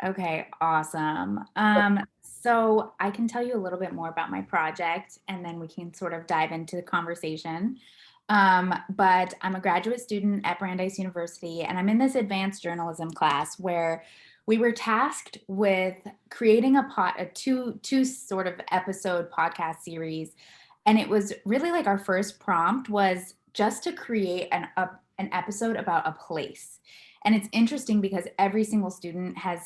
Okay, awesome. So I can tell you a little bit more about my project and then we can sort of dive into the conversation. But I'm a graduate student at Brandeis University and I'm in this advanced journalism class where we were tasked with creating a two sort of episode podcast series. And it was really like our first prompt was just to create an episode about a place. And it's interesting because every single student has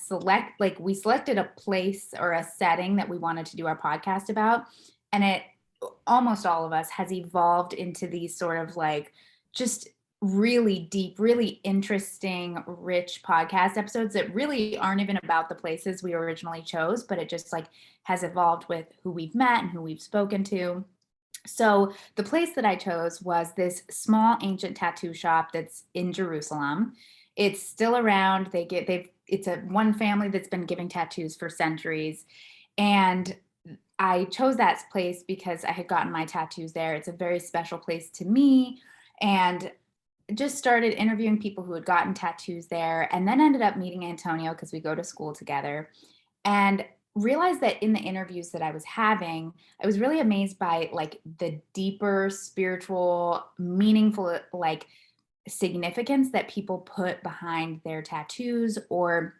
we selected a place or a setting that we wanted to do our podcast about. And it almost all of us has evolved into these sort of like just really deep, really interesting, rich podcast episodes that really aren't even about the places we originally chose, but it just like has evolved with who we've met and who we've spoken to. So the place that I chose was this small ancient tattoo shop that's in Jerusalem. It's still around. It's a one family that's been giving tattoos for centuries. And I chose that place because I had gotten my tattoos there. It's a very special place to me. And just started interviewing people who had gotten tattoos there and then ended up meeting Antonio because we go to school together and realized that in the interviews that I was having, I was really amazed by like the deeper spiritual, meaningful, like significance that people put behind their tattoos or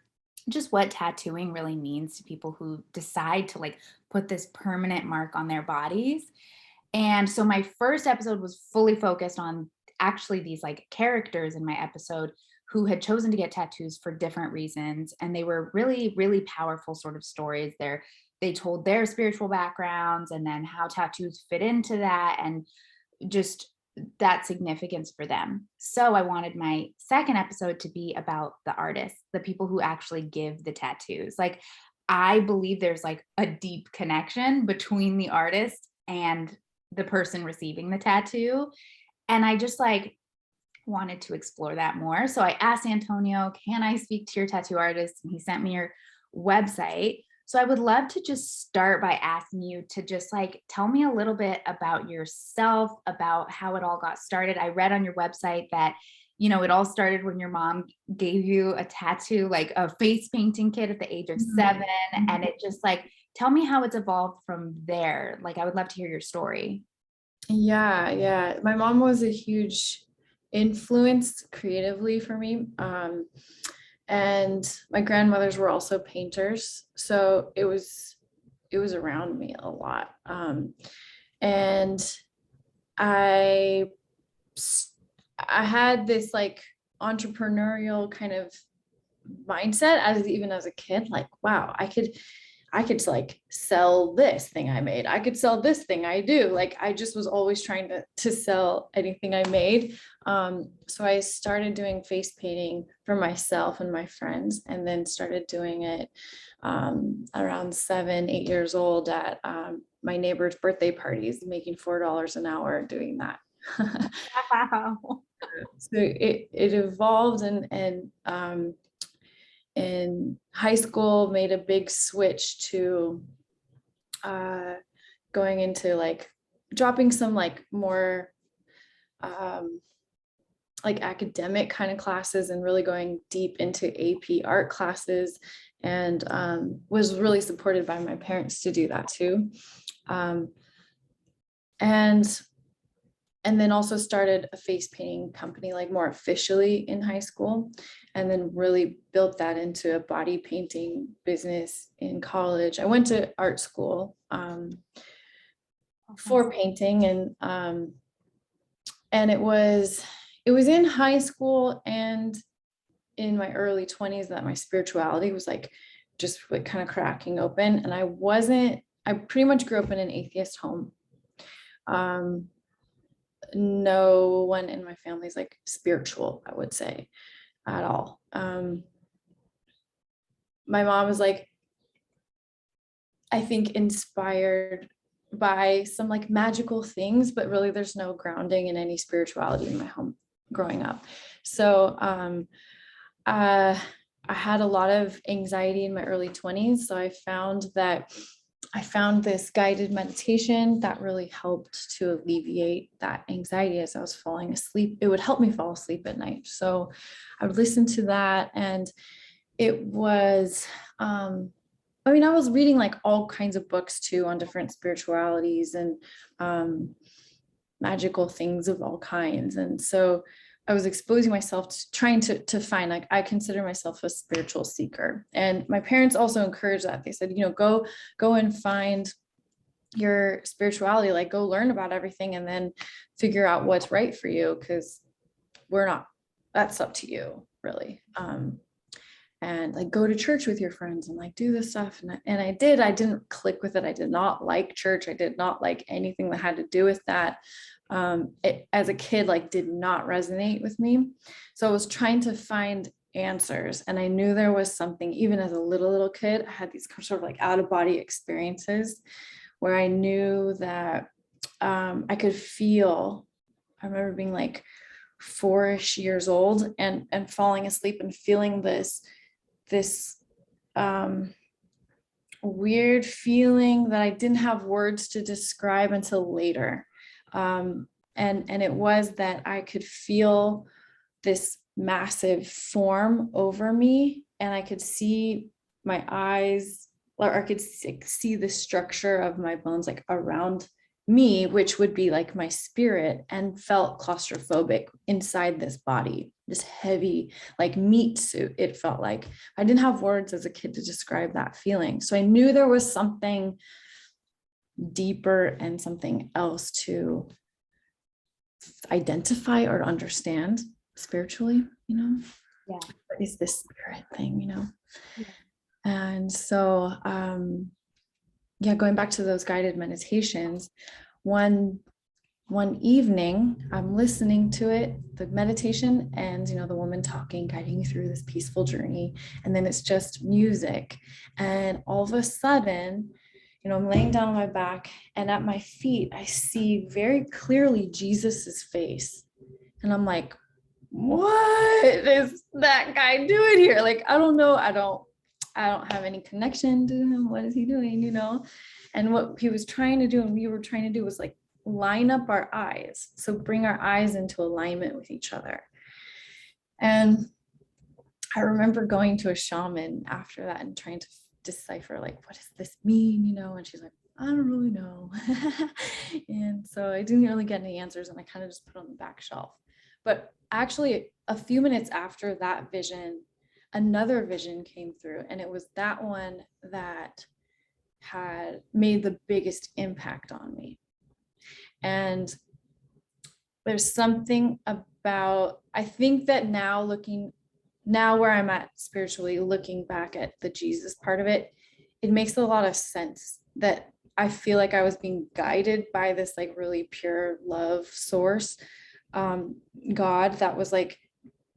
just what tattooing really means to people who decide to like put this permanent mark on their bodies. And so my first episode was fully focused on actually these like characters in my episode who had chosen to get tattoos for different reasons. And they were really, really powerful sort of stories. They told their spiritual backgrounds and then how tattoos fit into that and just that significance for them. So I wanted my second episode to be about the artists, the people who actually give the tattoos. Like I believe there's like a deep connection between the artist and the person receiving the tattoo. And I just like wanted to explore that more. So I asked Antonio, can I speak to your tattoo artist? And he sent me your website. So I would love to just start by asking you to just like tell me a little bit about yourself, about how it all got started. I read on your website that, it all started when your mom gave you a tattoo, like a face painting kit at the age of 7. And it just like, tell me how it's evolved from there. Like, I would love to hear your story. Yeah. My mom was a huge influence creatively for me. And my grandmothers were also painters. So it was around me a lot. And I I had this like entrepreneurial kind of mindset even as a kid, like, wow, I could like sell this thing I made. I could sell this thing I do. Like I just was always trying to sell anything I made. So I started doing face painting for myself and my friends, and then started doing it around 7, 8 years old at my neighbor's birthday parties, making $4 an hour doing that. Wow. So it evolved, and in high school made a big switch to going into like dropping some like more like academic kind of classes and really going deep into AP art classes, and was really supported by my parents to do that too. Um, and and then also started a face painting company like more officially in high school, and then really built that into a body painting business in college. I went to art school for painting, and it was in high school and in my early 20s that my spirituality was like just like kind of cracking open. And I pretty much grew up in an atheist home. No one in my family is like spiritual, I would say, at all. My mom was like, I think, inspired by some like magical things, but really there's no grounding in any spirituality in my home growing up. So I had a lot of anxiety in my early 20s. So I found this guided meditation that really helped to alleviate that anxiety as I was falling asleep. It would help me fall asleep at night. So I would listen to that, and it was, I mean, I was reading like all kinds of books too on different spiritualities and magical things of all kinds. And so I was exposing myself to trying to find, like, I consider myself a spiritual seeker. And my parents also encouraged that. They said, go and find your spirituality, like go learn about everything and then figure out what's right for you. Cause that's up to you really. And like go to church with your friends and like do this stuff. And I didn't click with it. I did not like church. I did not like anything that had to do with that. It, as a kid, like did not resonate with me. So I was trying to find answers. And I knew there was something, even as a little kid, I had these sort of like out of body experiences where I knew that I could feel, I remember being like 4-ish years old and falling asleep and feeling this weird feeling that I didn't have words to describe until later. And it was that I could feel this massive form over me and I could see my eyes, or I could see the structure of my bones like around me, which would be like my spirit, and felt claustrophobic inside this body, this heavy like meat suit. It felt like I didn't have words as a kid to describe that feeling. So I knew there was something deeper and something else to identify or understand spiritually, Yeah. what is this spirit thing, Yeah. And so yeah, going back to those guided meditations, one evening I'm listening to it, the meditation, and the woman talking, guiding you through this peaceful journey, and then it's just music, and all of a sudden, I'm laying down on my back, and at my feet I see very clearly Jesus's face, and I'm like, what is that guy doing here? Like, I don't know. I don't have any connection to him. What is he doing? And what he was trying to do and we were trying to do was like line up our eyes. So bring our eyes into alignment with each other. And I remember going to a shaman after that and trying to decipher, like, what does this mean? And she's like, I don't really know. And so I didn't really get any answers and I kind of just put it on the back shelf. But actually, a few minutes after that vision, another vision came through, and it was that one that had made the biggest impact on me. And there's something about, I think that now where I'm at spiritually, looking back at the Jesus part of it, it makes a lot of sense that I feel like I was being guided by this like really pure love source, God, that was like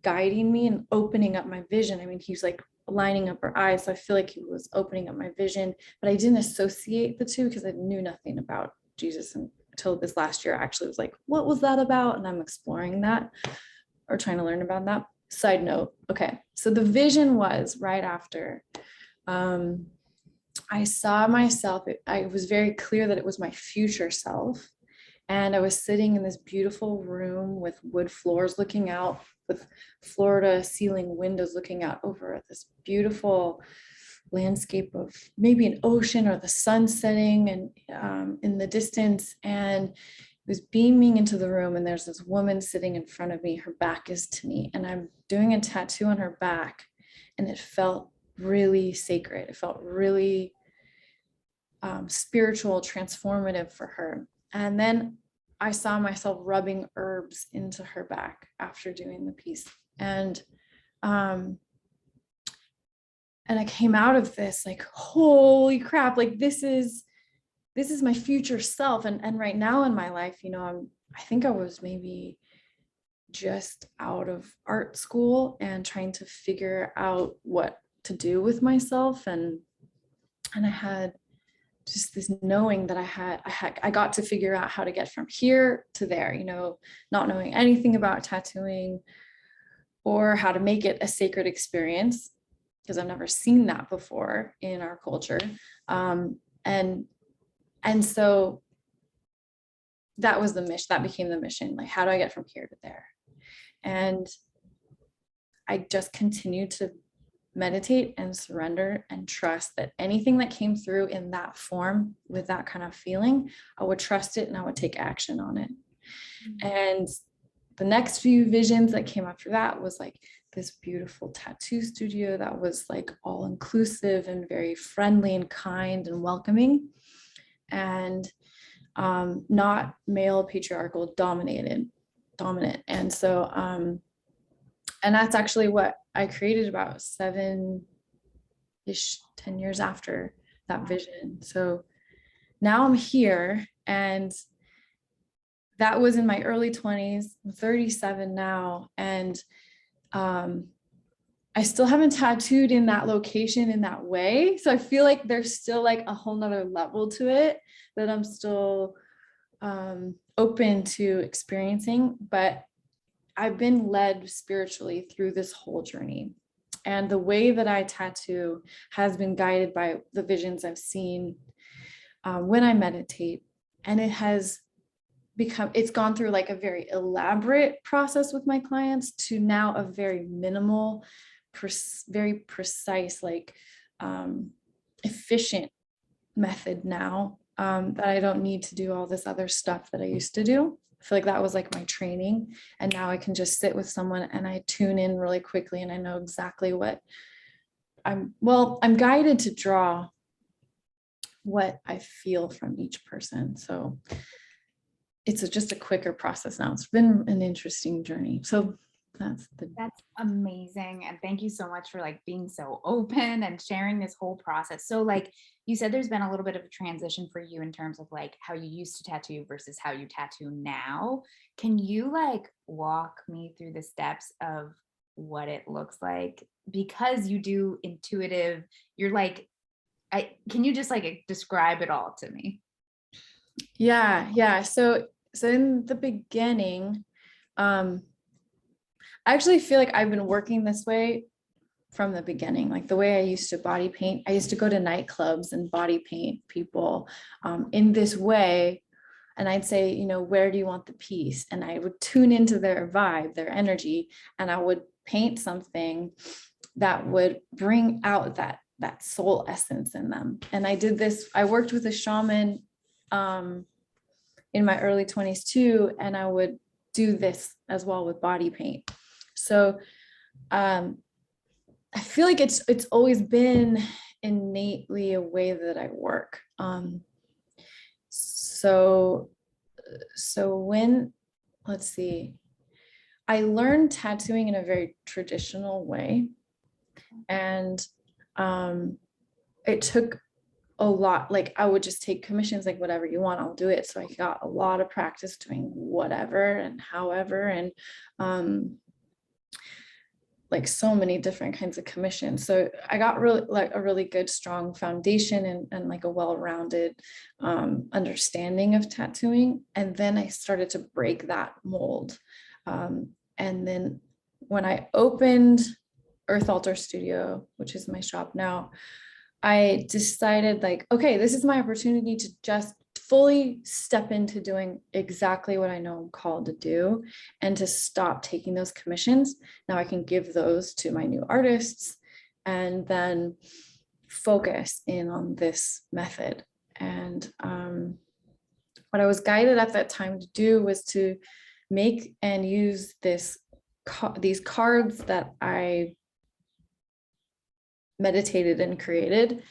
guiding me and opening up my vision. I mean, he was like lining up our eyes. So I feel like he was opening up my vision, but I didn't associate the two because I knew nothing about Jesus until this last year. I actually was like, what was that about? And I'm exploring that or trying to learn about that. Side note. Okay. So the vision was right after I saw myself. I was very clear that it was my future self. And I was sitting in this beautiful room with wood floors looking out, with floor to ceiling windows looking out over this beautiful landscape of maybe an ocean or the sun setting and in the distance. And it was beaming into the room. And there's this woman sitting in front of me. Her back is to me. And I'm doing a tattoo on her back. And it felt really sacred. It felt really spiritual, transformative for her. And then I saw myself rubbing herbs into her back after doing the piece. And I came out of this like, holy crap, like this is my future self. And right now in my life, I think I was maybe just out of art school and trying to figure out what to do with myself. And I had just this knowing that I got to figure out how to get from here to there, not knowing anything about tattooing or how to make it a sacred experience, because I've never seen that before in our culture. And so that was the mission, that became the mission. Like, how do I get from here to there? And I just continued to meditate and surrender and trust that anything that came through in that form with that kind of feeling, I would trust it and I would take action on it. And the next few visions that came after that was like this beautiful tattoo studio that was like all inclusive and very friendly and kind and welcoming, and not male patriarchal dominant. And so and that's actually what I created about 7-ish, 10 years after that vision. So now I'm here, and that was in my early 20s. I'm 37 now, and I still haven't tattooed in that location in that way. So I feel like there's still like a whole nother level to it that I'm still open to experiencing, but I've been led spiritually through this whole journey. And the way that I tattoo has been guided by the visions I've seen when I meditate. And it's gone through like a very elaborate process with my clients to now a very minimal, very precise, like efficient method now, that I don't need to do all this other stuff that I used to do. I feel like that was like my training. And now I can just sit with someone and I tune in really quickly and I know exactly what I'm guided to draw what I feel from each person. So it's just a quicker process now. It's been an interesting journey. So that's amazing. And thank you so much for like being so open and sharing this whole process. So like you said, there's been a little bit of a transition for you in terms of like how you used to tattoo versus how you tattoo now. Can you like walk me through the steps of what it looks like? Because you do intuitive, you're like, can you just like describe it all to me? Yeah. So in the beginning, I actually feel like I've been working this way from the beginning. Like the way I used to body paint, I used to go to nightclubs and body paint people in this way. And I'd say, you know, where do you want the piece? And I would tune into their vibe, their energy, and I would paint something that would bring out that soul essence in them. And I did this, I worked with a shaman in my early 20s too, and I would do this as well with body paint. So I feel like it's always been innately a way that I work. So when, let's see, I learned tattooing in a very traditional way, and it took a lot. Like I would just take commissions, like whatever you want, I'll do it. So I got a lot of practice doing whatever and however, and like so many different kinds of commissions. So I got really like a really good, strong foundation and like a well-rounded understanding of tattooing. And then I started to break that mold. And then when I opened Earth Altar Studio, which is my shop now, I decided like, okay, this is my opportunity to just fully step into doing exactly what I know I'm called to do and to stop taking those commissions. Now I can give those to my new artists and then focus in on this method. And what I was guided at that time to do was to make and use these cards that I meditated and created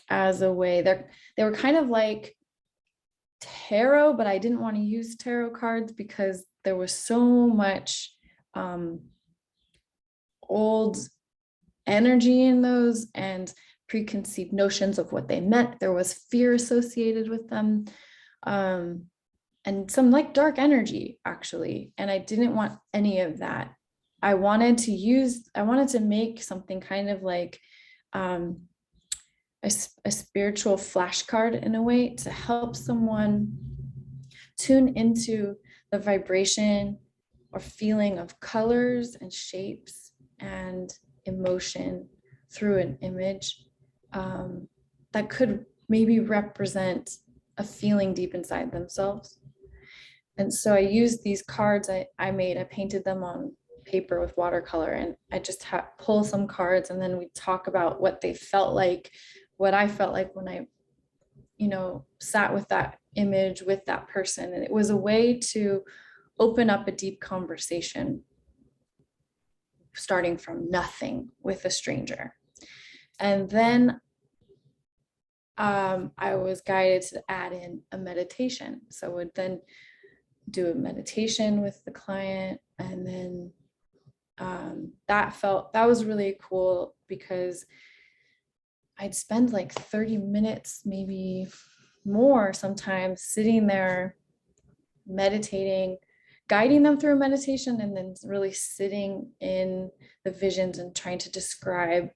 as a way. They were kind of like tarot, but I didn't want to use tarot cards because there was so much old energy in those and preconceived notions of what they meant. There was fear associated with them, and some like dark energy actually. And I didn't want any of that. I wanted to make something kind of like a spiritual flashcard in a way to help someone tune into the vibration or feeling of colors and shapes and emotion through an image that could maybe represent a feeling deep inside themselves. And so I used these cards I painted them on paper with watercolor, and I just pull some cards, and then we talk about what they felt like, what I felt like when I, sat with that image with that person. And it was a way to open up a deep conversation starting from nothing with a stranger. And then I was guided to add in a meditation. So I would then do a meditation with the client. And then that was really cool, because I'd spend like 30 minutes, maybe more sometimes, sitting there meditating, guiding them through a meditation, and then really sitting in the visions and trying to describe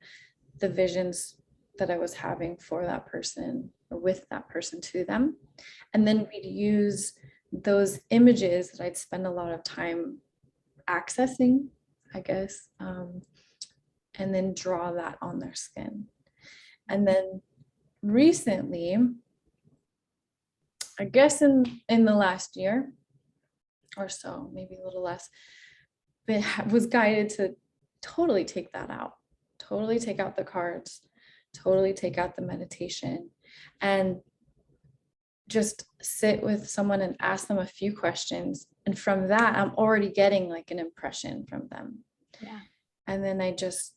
the visions that I was having for that person or with that person to them. And then we'd use those images that I'd spend a lot of time accessing, I guess, and then draw that on their skin. And then recently, I guess in the last year or so, maybe a little less, but was guided to totally take that out, totally take out the cards, totally take out the meditation, and just sit with someone and ask them a few questions. And from that, I'm already getting like an impression from them. Yeah. And then I just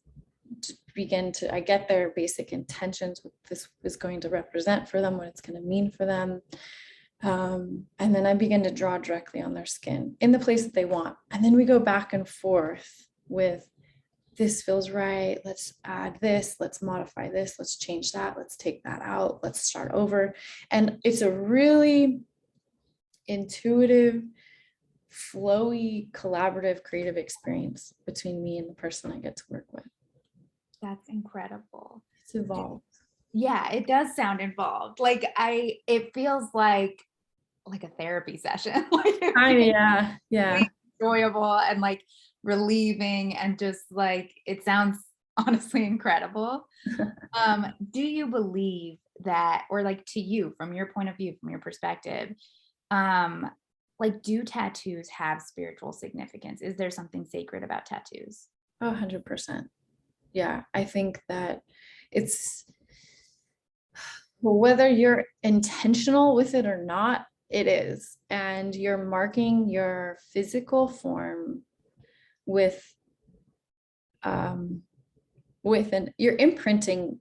I get their basic intentions, what this is going to represent for them, what it's going to mean for them. And then I begin to draw directly on their skin in the place that they want. And then we go back and forth with, this feels right, let's add this, let's modify this, let's change that, let's take that out, let's start over. And it's a really intuitive, flowy, collaborative, creative experience between me and the person I get to work with. That's incredible. It's evolved. Yeah, it does sound involved. It feels like a therapy session. Yeah. Enjoyable and like relieving, and just like, it sounds honestly incredible. Do you believe that, or like, to you, from your point of view, from your perspective, like, do tattoos have spiritual significance? Is there something sacred about tattoos? 100%. Yeah, I think that it's, whether you're intentional with it or not, it is. And you're marking your physical form with you're imprinting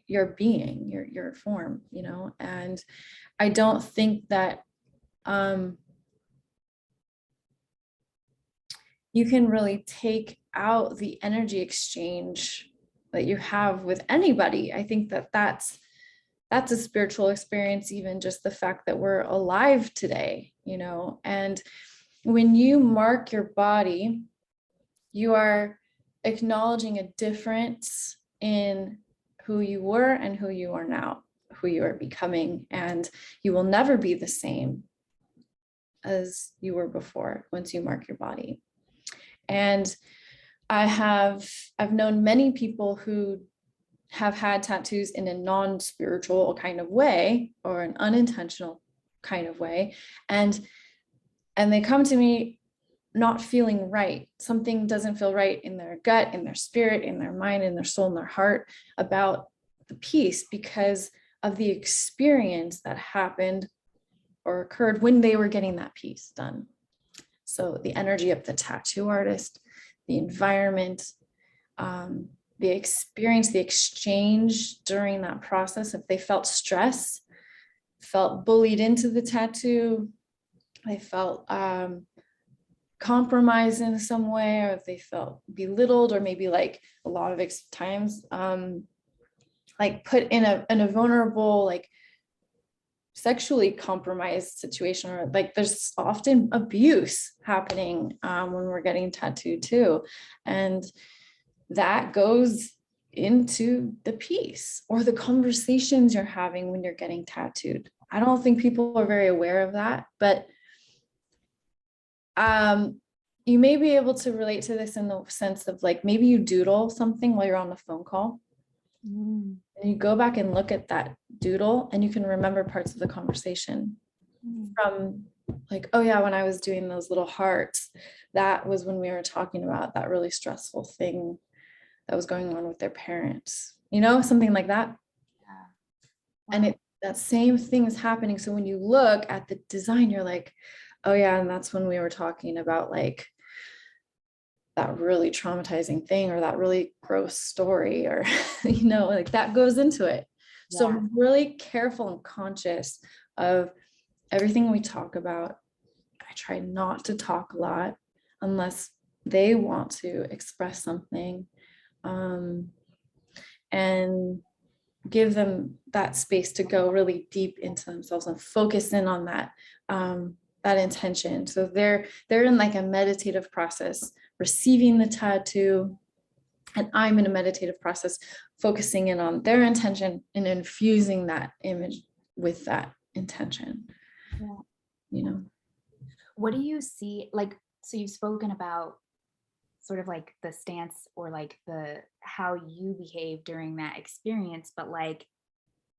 your being, your form, and I don't think that you can really take out the energy exchange that you have with anybody. I think that that's a spiritual experience, even just the fact that we're alive today, and when you mark your body, you are acknowledging a difference in who you were and who you are now, who you are becoming, and you will never be the same as you were before once you mark your body. And I've known many people who have had tattoos in a non-spiritual kind of way, or an unintentional kind of way, and they come to me not feeling right. Something doesn't feel right in their gut, in their spirit, in their mind, in their soul, in their heart about the piece, because of the experience that happened or occurred when they were getting that piece done. So the energy of the tattoo artist, the environment, the experience, the exchange during that process. If they felt stress, felt bullied into the tattoo, they felt compromised in some way, or if they felt belittled, or maybe like a lot of times like put in a vulnerable, like sexually compromised situation, or like there's often abuse happening when we're getting tattooed too, and that goes into the piece or the conversations you're having when you're getting tattooed. I don't think people are very aware of that, but you may be able to relate to this in the sense of like, maybe you doodle something while you're on the phone call. And you go back and look at that doodle and you can remember parts of the conversation. Mm. from like, oh yeah, when I was doing those little hearts, that was when we were talking about that really stressful thing that was going on with their parents, something like that. Yeah. And Wow. that same thing is happening. So when you look at the design, you're like, oh yeah, and that's when we were talking about like that really traumatizing thing or that really gross story or like that goes into it. So Yeah. I'm really careful and conscious of everything we talk about. I try not to talk a lot unless they want to express something, and give them that space to go really deep into themselves and focus in on that intention. So they're in like a meditative process, receiving the tattoo, and I'm in a meditative process, focusing in on their intention and infusing that image with that intention, Yeah. you know. What do you see like, so you've spoken about sort of like the stance or like the how you behave during that experience, but like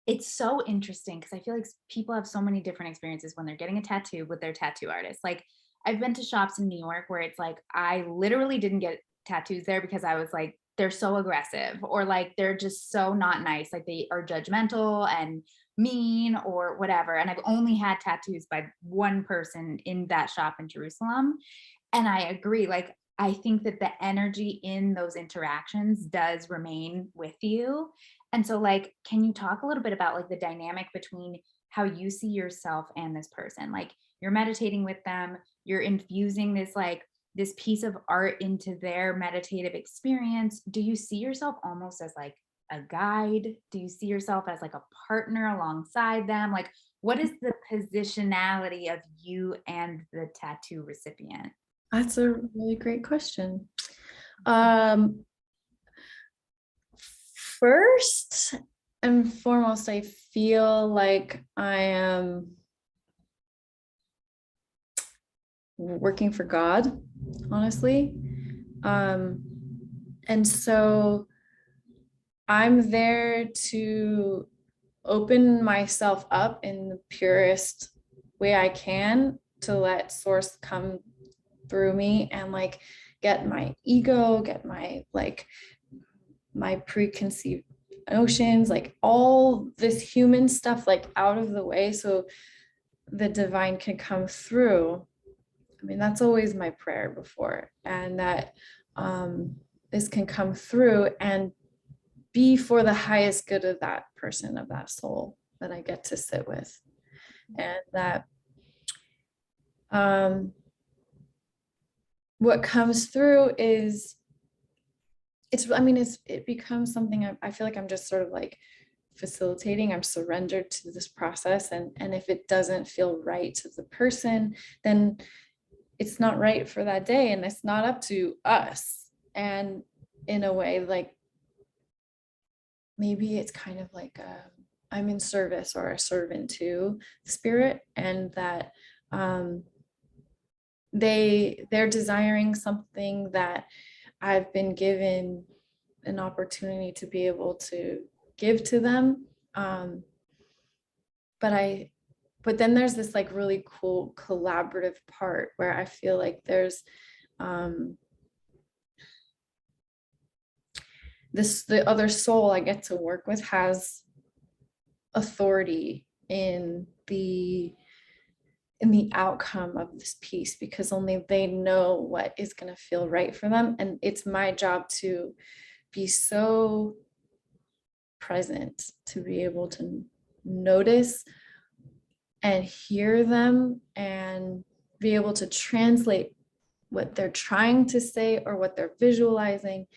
it's so interesting because I feel like people have so many different experiences when they're getting a tattoo with their tattoo artist. Like I've been to shops in New York where it's like I literally didn't get tattoos there because I was like they're so aggressive or like they're just so not nice. Like they are judgmental and mean or whatever. And I've only had tattoos by one person in that shop in Jerusalem. And I agree. Like I think that the energy in those interactions does remain with you. And so like, can you talk a little bit about like the dynamic between how you see yourself and this person? Like you're meditating with them, you're infusing this like this piece of art into their meditative experience. Do you see yourself almost as like a guide? Do you see yourself as like a partner alongside them? Like what is the positionality of you and the tattoo recipient? That's a really great question. Um, First and foremost, I feel like I am working for God, honestly. Um, and so I'm there to open myself up in the purest way I can to let source come through me and like get my ego, get my like my preconceived notions, like all this human stuff like out of the way so the divine can come through. I mean, that's always my prayer before, and that this can come through and be for the highest good of that person, of that soul that I get to sit with. And that what comes through is it becomes something I feel like I'm just sort of like facilitating. I'm surrendered to this process, and if it doesn't feel right to the person, then it's not right for that day, and it's not up to us. And in a way, like maybe it's kind of like I'm in service or a servant to the spirit, and that they're desiring something that I've been given an opportunity to be able to give to them. Um, but but then there's this like really cool collaborative part where I feel like there's um, the other soul I get to work with has authority in the outcome of this piece, because only they know what is going to feel right for them, and it's my job to be so present to be able to notice and hear them and be able to translate what they're trying to say or what they're visualizing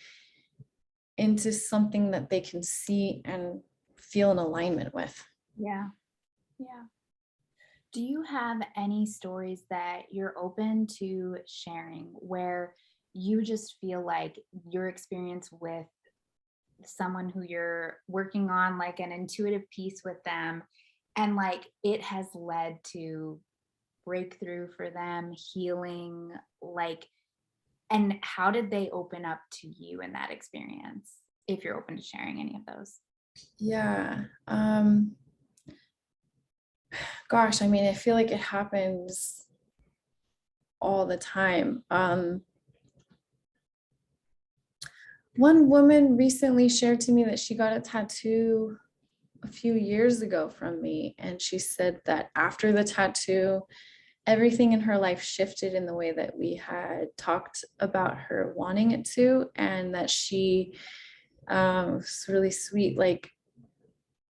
into something that they can see and feel in alignment with. Yeah. Yeah. Do you have any stories that you're open to sharing where you just feel like your experience with someone who you're working on like an intuitive piece with them and like it has led to breakthrough for them, healing, like, and how did they open up to you in that experience? If you're open to sharing any of those. Yeah. Gosh, I mean, I feel like it happens all the time. One woman recently shared to me that she got a tattoo a few years ago from me, and she said that after the tattoo, everything in her life shifted in the way that we had talked about her wanting it to, and that she was really sweet, like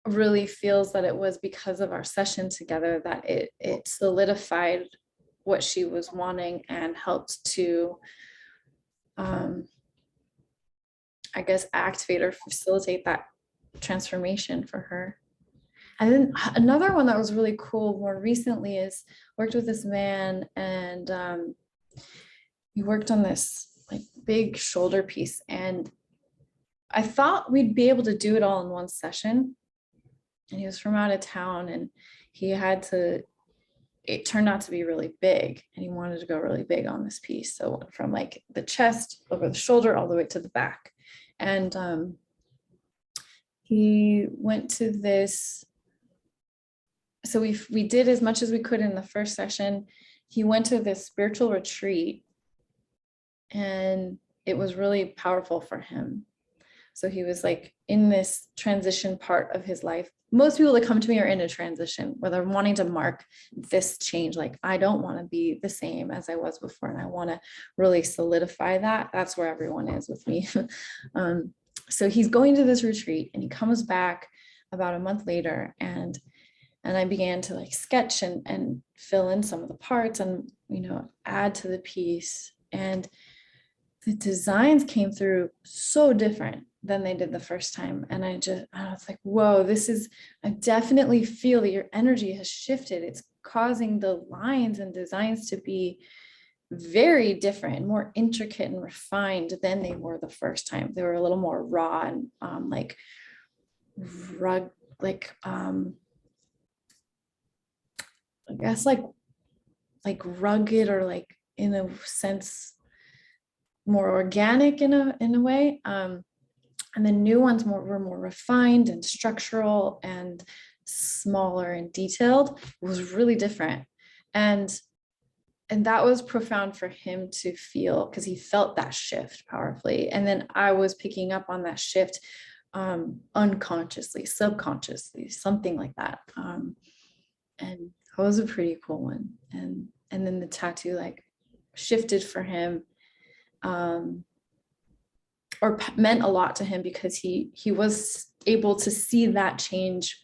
really feels that it was because of our session together that it solidified what she was wanting and helped to I guess activate or facilitate that transformation for her. And then another one that was really cool more recently is worked with this man, and he worked on this like big shoulder piece, and I thought we'd be able to do it all in one session. And he was from out of town, and he had to, it turned out to be really big, and he wanted to go really big on this piece. So it went from like the chest over the shoulder all the way to the back. And he went to this, so we did as much as we could in the first session. He went to this spiritual retreat, and it was really powerful for him. So he was like in this transition part of his life. Most people that come to me are in a transition where they're wanting to mark this change. Like, I don't want to be the same as I was before, and I want to really solidify that. That's where everyone is with me. So he's going to this retreat, and he comes back about a month later, and I began to like sketch and fill in some of the parts and, you know, add to the piece. And the designs came through so different than they did the first time. And I was like, whoa, I definitely feel that your energy has shifted. It's causing the lines and designs to be very different, more intricate and refined than they were the first time. They were a little more raw and like rug, like I guess like rugged, or like in a sense more organic in a way. And the new ones were more refined and structural and smaller and detailed. It was really different. And that was profound for him to feel, because he felt that shift powerfully. And then I was picking up on that shift unconsciously, subconsciously, something like that. And that was a pretty cool one. And then the tattoo like shifted for him, or meant a lot to him, because he was able to see that change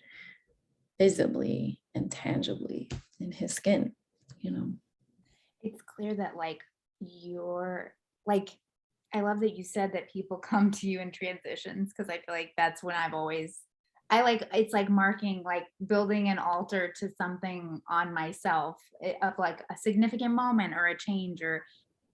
visibly and tangibly in his skin, you know. It's clear that like you're like, I love that you said that people come to you in transitions, because I feel like that's when I like, it's like marking, like building an altar to something on myself, of like a significant moment or a change or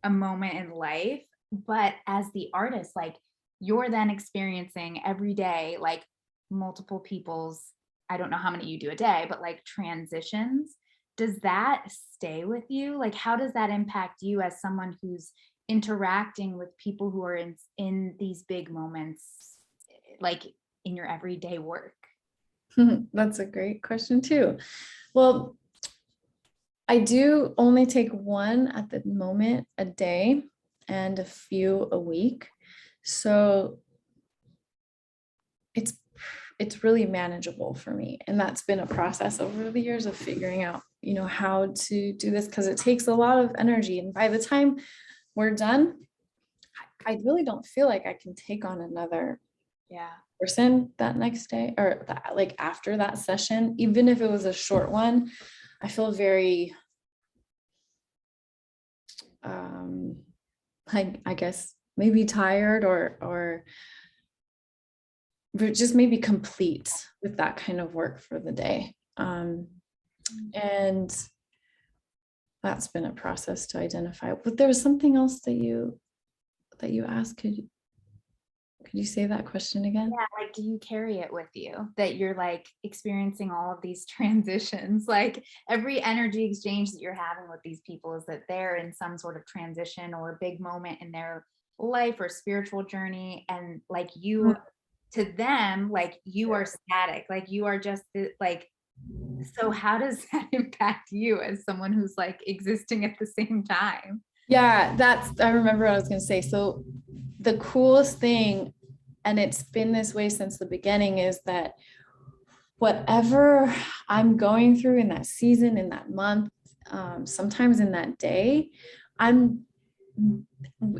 a moment in life. But as the artist, like you're then experiencing every day, like multiple people's, I don't know how many you do a day, but like transitions. Does that stay with you? Like, how does that impact you as someone who's interacting with people who are in these big moments, like in your everyday work? That's a great question too. Well, I do only take one at the moment a day and a few a week. So it's really manageable for me. And that's been a process over the years of figuring out, you know, how to do this, because it takes a lot of energy. And by the time we're done, I really don't feel like I can take on another Yeah. person that next day, or that, like after that session, even if it was a short one. I feel very like, I guess maybe tired, or just maybe complete with that kind of work for the day. And that's been a process to identify. But there was something else that you asked. Could you say that question again? Yeah, like, do you carry it with you that you're like experiencing all of these transitions? Like every energy exchange that you're having with these people is that they're in some sort of transition or a big moment in their life or spiritual journey. And like you, to them, like you are static, like you are just like So how does that impact you as someone who's like existing at the same time? Yeah, I remember what I was going to say. So the coolest thing, and it's been this way since the beginning, is that whatever I'm going through in that season, in that month, sometimes in that day, I'm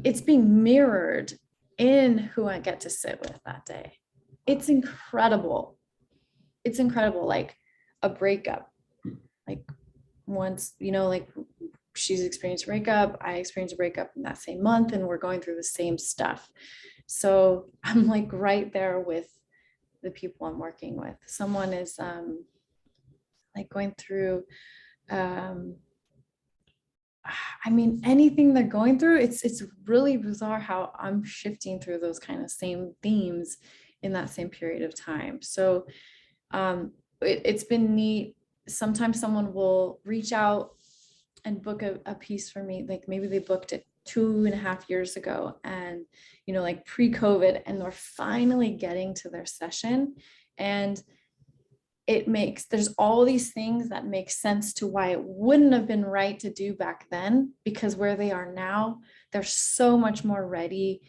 it's being mirrored in who I get to sit with that day. It's incredible. It's incredible. Like a breakup, like once, like she's experienced a breakup, I experienced a breakup in that same month, and we're going through the same stuff. So I'm like right there with the people I'm working with. Someone is like going through I mean, anything they're going through, it's really bizarre how I'm shifting through those kind of same themes in that same period of time. So it's been neat. Sometimes someone will reach out and book a piece for me. Like maybe they booked it 2.5 years ago, and like pre-COVID, and they're finally getting to their session. And there's all these things that make sense to why it wouldn't have been right to do back then, because where they are now, they're so much more ready.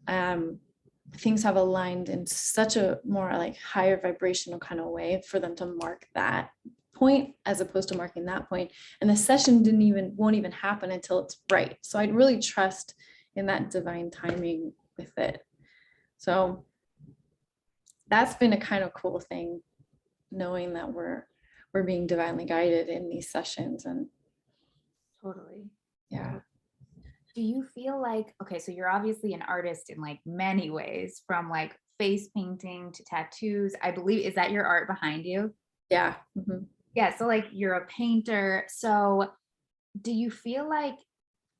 Things have aligned in such a more like higher vibrational kind of way for them to mark that point as opposed to marking that point. And the session won't even happen until it's right. So I'd really trust in that divine timing with it. So that's been a kind of cool thing, knowing that we're being divinely guided in these sessions. And Totally. yeah. Do you feel like, okay, so you're obviously an artist in like many ways, from like face painting to tattoos. I believe, is that your art behind you? Yeah. Mhm. Yeah, so like you're a painter. So do you feel like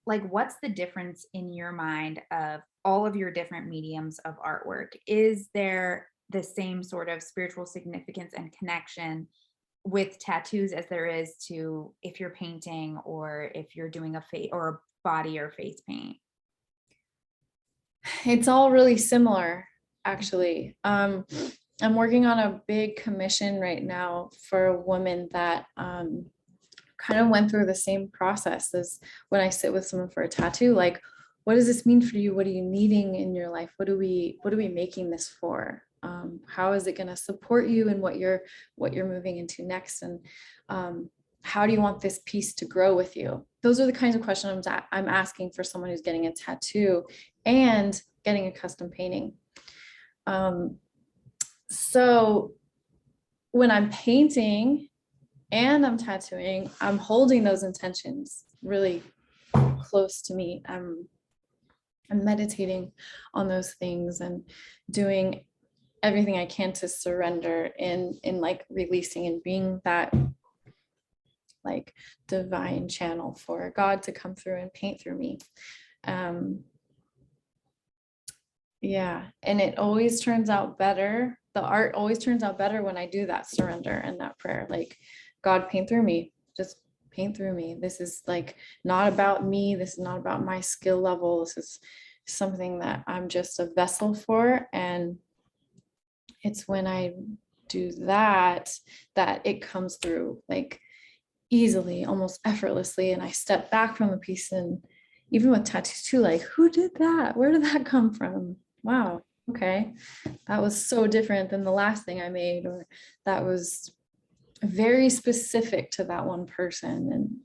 what's the difference in your mind of all of your different mediums of artwork? Is there the same sort of spiritual significance and connection with tattoos as there is to if you're painting or if you're doing a face or a body or face paint? It's all really similar, actually. I'm working on a big commission right now for a woman that kind of went through the same process as when I sit with someone for a tattoo. Like, what does this mean for you? What are you needing in your life? What are we making this for? How is it going to support you in what you're moving into next? And how do you want this piece to grow with you? Those are the kinds of questions I'm asking for someone who's getting a tattoo and getting a custom painting. So when I'm painting and I'm tattooing, I'm holding those intentions really close to me. I'm meditating on those things and doing everything I can to surrender in like releasing and being that like divine channel for God to come through and paint through me. Yeah, and it always turns out better. The art always turns out better when I do that surrender and that prayer. Like, God, paint through me. Just paint through me. This is like not about me. This is not about my skill level. This is something that I'm just a vessel for. And it's when I do that it comes through like easily, almost effortlessly. And I step back from the piece. And even with tattoos too, like, who did that? Where did that come from? Wow. Okay. That was so different than the last thing I made, or that was very specific to that one person. And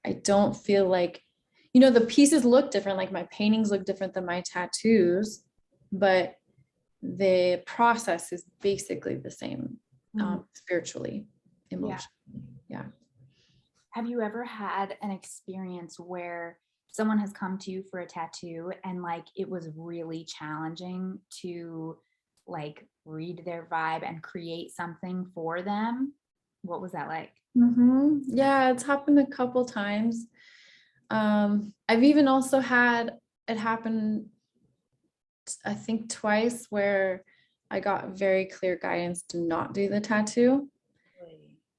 I don't feel like, the pieces look different, like my paintings look different than my tattoos, but the process is basically the same, spiritually, emotionally. Yeah. Have you ever had an experience where someone has come to you for a tattoo and like it was really challenging to like read their vibe and create something for them? What was that like? Yeah, it's happened a couple times. I've even also had it happen, I think twice, where I got very clear guidance to not do the tattoo,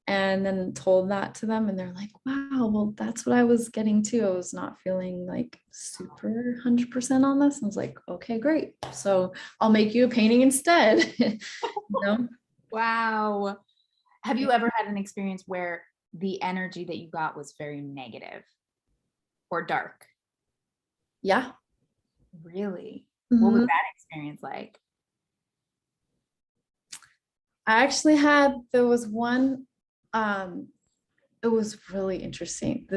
and then told that to them, and they're like, wow, well, that's what I was getting to. I was not feeling like super 100% on this. I was like, okay, great. So I'll make you a painting instead. Wow. Have you ever had an experience where the energy that you got was very negative or dark? Yeah. Really? What was Mhm. that experience like? I actually there was one, um, it was really interesting.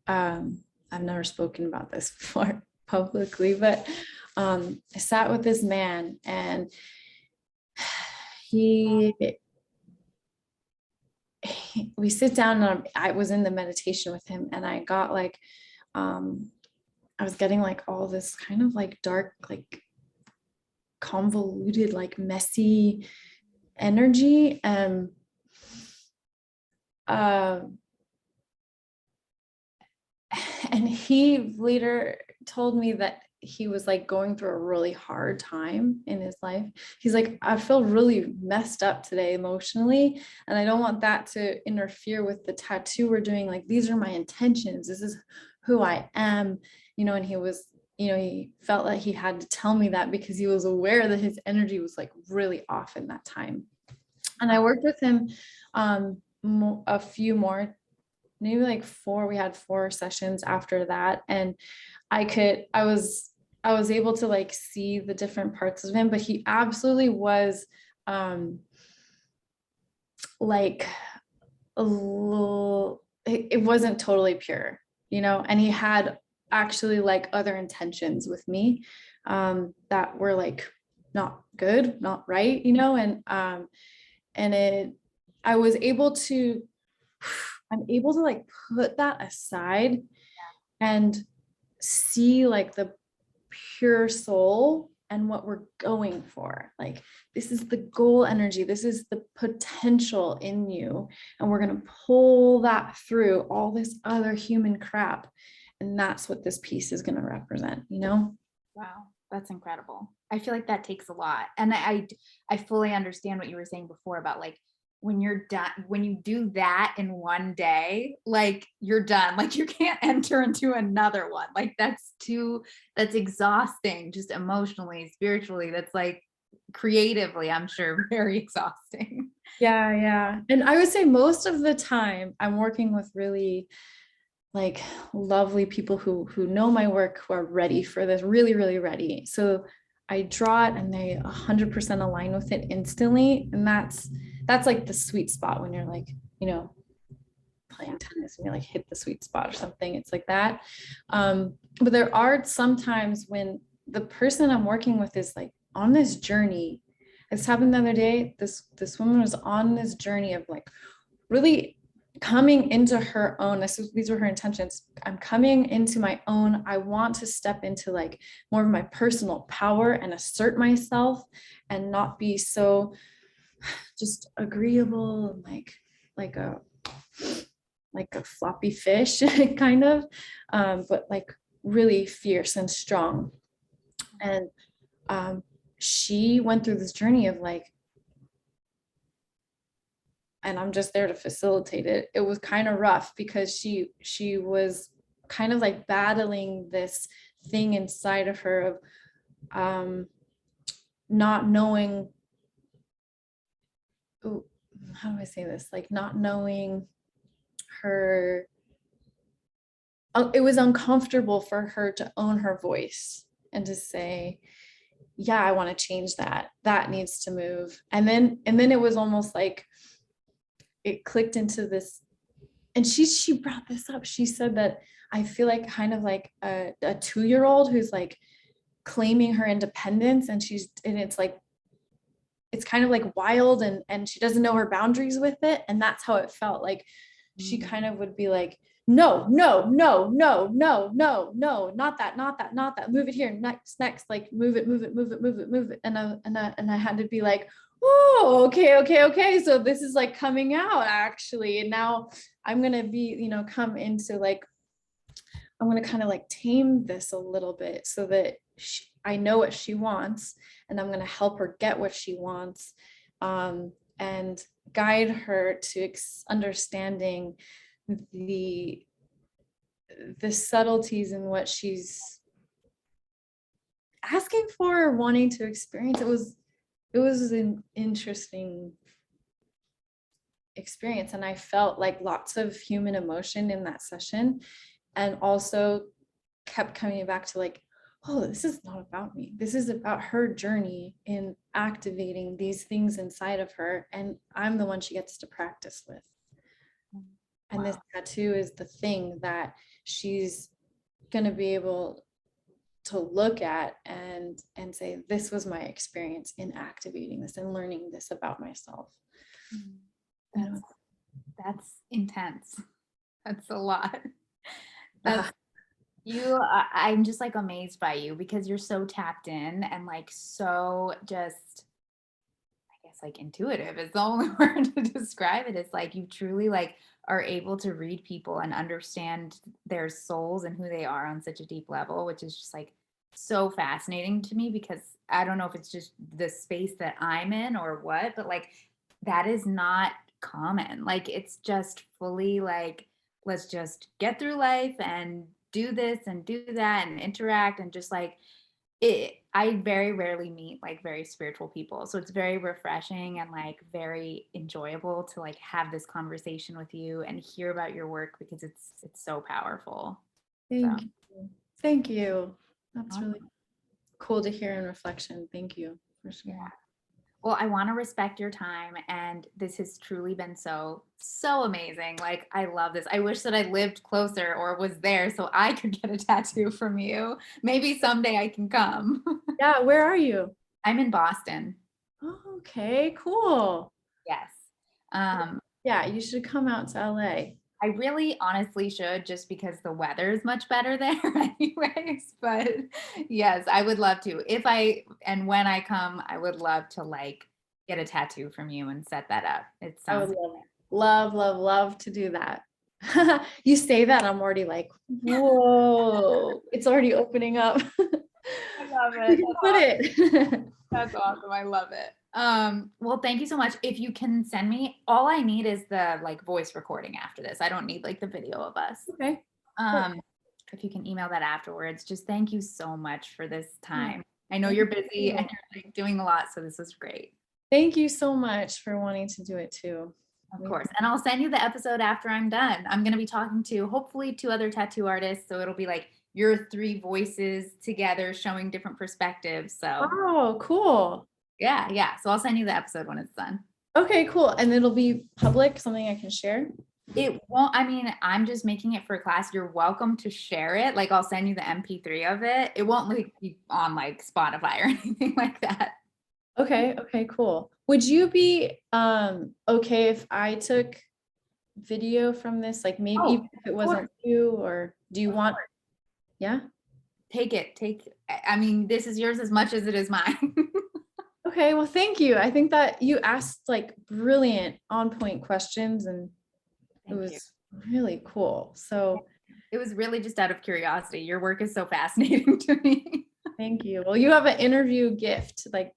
I've never spoken about this before publicly, but I sat with this man and he, we sit down and I was in the meditation with him and I got like, um, I was getting like all this kind of like dark, like convoluted, like messy energy. Uh, and he later told me that he was like going through a really hard time in his life. He's like, I feel really messed up today emotionally, and I don't want that to interfere with the tattoo we're doing. Like, these are my intentions. This is who I am, and he was, he felt like he had to tell me that because he was aware that his energy was like really off in that time. And I worked with him a few more, maybe like four. We had 4 sessions after that, and I was able to like see the different parts of him, but he absolutely was like a little, it wasn't totally pure, and he had actually like other intentions with me that were like not good, not right, and I was able to, I'm able to like put that aside and see like the pure soul and what we're going for. Like, this is the goal energy, this is the potential in you, and we're going to pull that through all this other human crap, and that's what this piece is going to represent. Wow, that's incredible. I feel like that takes a lot. And I fully understand what you were saying before about like when you're done, when you do that in one day, like you're done. Like you can't enter into another one. Like that's exhausting, just emotionally, spiritually. That's like creatively, I'm sure, very exhausting. Yeah. And I would say most of the time I'm working with really like lovely people who know my work, who are ready for this, really, really ready. So I draw it and they 100% align with it instantly. And that's like the sweet spot when you're like, playing tennis and you like hit the sweet spot or something. It's like that. But there are some times when the person I'm working with is like on this journey. It's happened the other day. This woman was on this journey of like really coming into her own. These were her intentions. I'm coming into my own. I want to step into like more of my personal power and assert myself and not be so just agreeable and like a floppy fish kind of, but like really fierce and strong. And she went through this journey of like, and I'm just there to facilitate it. It was kind of rough because she was kind of like battling this thing inside of her of not knowing, how do I say this? Like not knowing her, it was uncomfortable for her to own her voice and to say, yeah, I want to change that needs to move. And then it was almost like it clicked into this, and she brought this up. She said that I feel like kind of like a 2-year-old who's like claiming her independence, and it's like it's kind of like wild, and she doesn't know her boundaries with it, and that's how it felt like. She kind of would be like, no, no, no, no, no, no, no, not that, not that, not that, move it here, next, like move it, move it, move it, move it, move it. And I had to be like, oh, okay, so this is like coming out actually, and now I'm gonna be, come into like, I'm gonna kind of like tame this a little bit so that I know what she wants, and I'm gonna help her get what she wants, and guide her to understanding the subtleties in what she's asking for or wanting to experience. It was an interesting experience. And I felt like lots of human emotion in that session, and also kept coming back to like, oh, this is not about me. This is about her journey in activating these things inside of her. And I'm the one she gets to practice with. And this tattoo is the thing that she's going to be able to look at and say, this was my experience in activating this and learning this about myself. You know? That's intense. That's a lot. Ah, I'm just like amazed by you because you're so tapped in and like so just, I guess like intuitive is the only word to describe it. It's like you truly like are able to read people and understand their souls and who they are on such a deep level, which is just like so fascinating to me because I don't know if it's just the space that I'm in or what, but like that is not common. Like it's just fully like, let's just get through life and do this and do that and interact and just like I very rarely meet like very spiritual people. So it's very refreshing and like very enjoyable to like have this conversation with you and hear about your work because it's so powerful. So thank you. Thank you. That's awesome. really cool to hear in reflection. Thank you for Yeah. sharing. Well, I want to respect your time and this has truly been so amazing. Like I love this. I wish that I lived closer or was there so I could get a tattoo from you. Maybe someday I can come. Yeah, where are you? I'm in Boston. Oh, okay, cool. Yes. Yeah, you should come out to LA. I really honestly should just because the weather is much better there anyways. But yes, I would love to. If I and when I come, I would love to like get a tattoo from you and set that up. It I would sounds love to do that. You say that, I'm already like, whoa, it's already opening up. I love You it. can put it. That's awesome. I love it. Well, thank you so much. If you can send me, all I need is the like voice recording after this. I don't need like the video of us. Okay. Cool. Um, if you can email that afterwards, just thank you so much for this Yeah. time. I know Thank you're busy and you. you're like doing a lot, so this was great. Thank you so much for wanting to do it too. Of course. And I'll send you the episode after I'm done. I'm going to be talking to hopefully two other tattoo artists. So it'll be like your three voices together showing different perspectives. So Oh, cool. yeah. So I'll send you the episode when it's done. Okay, cool. And it'll be public, something I can share. It won't, I mean, I'm just making it for class. You're welcome to share it. Like I'll send you the MP3 of it. It won't like be on like Spotify or anything like that. Okay, okay, cool. Would you be okay if I took video from this? Like maybe Oh, even if it of course. wasn't you, or do you want, yeah? Take it. I mean, this is yours as much as it is mine. Okay, well, thank you. I think that you asked like brilliant on point questions and it Thank you. was really cool. So It was really just out of curiosity. Your work is so fascinating to me. thank you. Well, you have an interview gift, like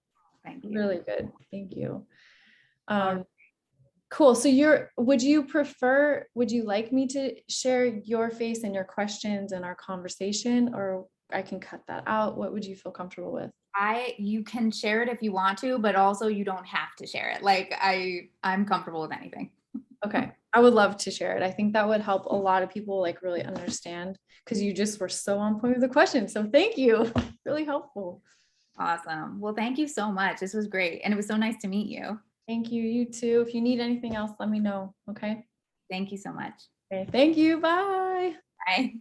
Thank you. really good. Thank you. All right. Cool. So would you like me to share your face and your questions in our conversation, or I can cut that out? What would you feel comfortable with? You can share it if you want to, but also you don't have to share it. Like I'm comfortable with anything. Okay. I would love to share it. I think that would help a lot of people like really understand because you just were so on point with the question. So thank you. Really helpful. Awesome. Well, thank you so much. This was great. And it was so nice to meet you. Thank you. You too. If you need anything else, let me know. Okay. Thank you so much. Okay. Thank you. Bye. Bye.